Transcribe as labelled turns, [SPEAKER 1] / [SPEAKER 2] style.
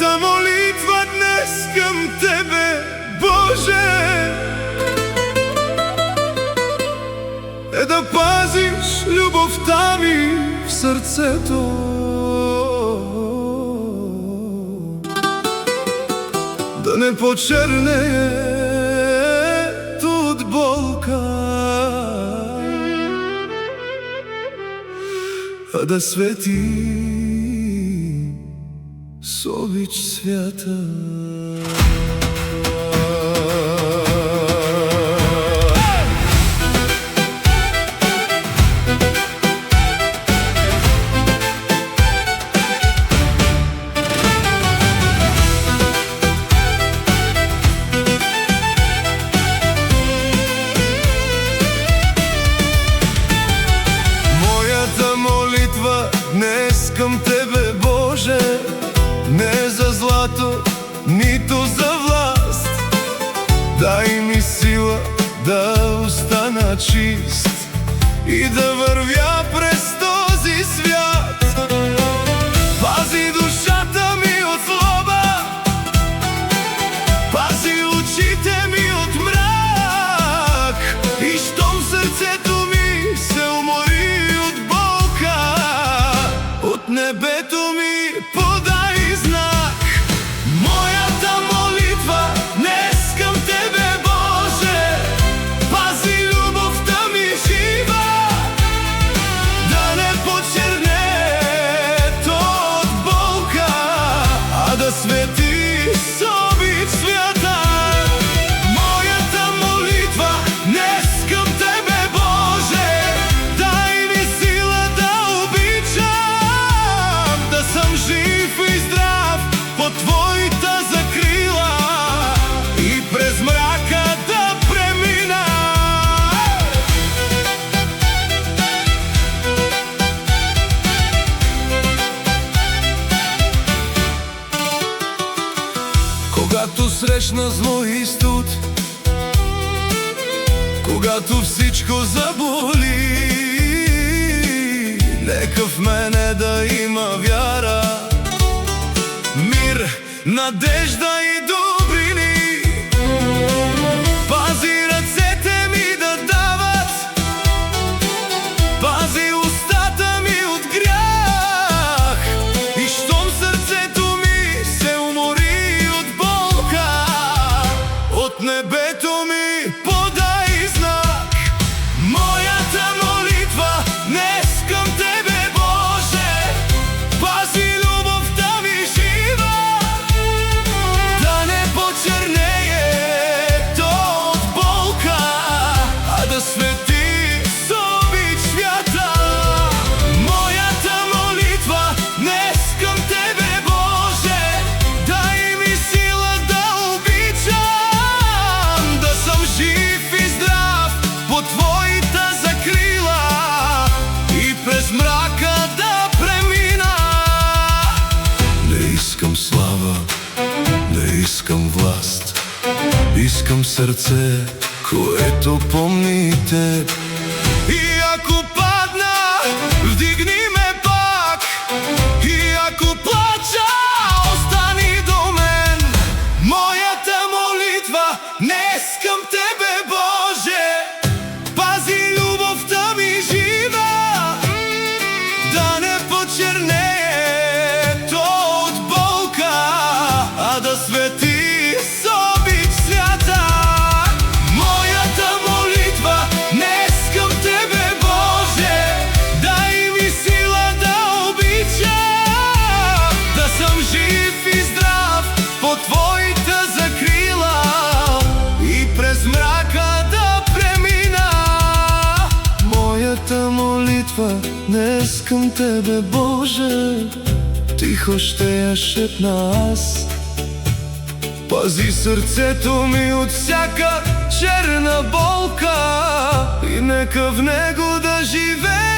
[SPEAKER 1] Моята молитва днес към Тебе, Боже, е да пазиш любовта ми в сърцето, да не почернее от болка, а да свети с обич свята. Моята молитва днес към Тебе, Боже, не за злато, нито за власт. Дай ми сила да остана чист и да вървя през този свят. Пази душата ми от злоба, пази очите ми от мрак. И щом сърцето ми се умори от болка, от небето ми подай знак. Моята молитва днес към Тебе, Боже, пази любовта ми жива, да не почерне от болка, а да свети с обич свята. Моята молитва днес към Тебе, Боже, дай ми сила да обичам, да съм жив и здрав под Твоята закрила и през мрака да премина. Когато срещна зло и студ, когато всичко заболи, нека в мене да има вяра, мир, надежда и добрини. Пази ръцете ми да дават, пази устата ми от грях. И щом сърцето ми се умори от болка, от небето ми подай знак. Моята молитва днес към Тебе, Боже, пази любовта ми жива, да не почернее от болка, а да свети с обич свята. Моята молитва днес към Тебе, Боже, дай ми сила да обичам, да съм жив и здрав под Твоята закрила и през мрака да премина. Не искам слава, не искам власт, искам сърце, което помни Теб. И ако падна, вдигни ме пак, и ако плача, остани до мен. Моята молитва днес към Тебе, Боже, пази любовта ми жива, да не почернее от болка, а да свети с обич свята. Моята молитва днес към Тебе, Боже, дай ми сила да обичам, да съм жив и здрав под Твоята закрила и през мрака да премина. Моята молитва днес към Тебе, Боже, тихо ще я шепна аз. Пази сърцето ми от всяка черна болка и нека в него да живее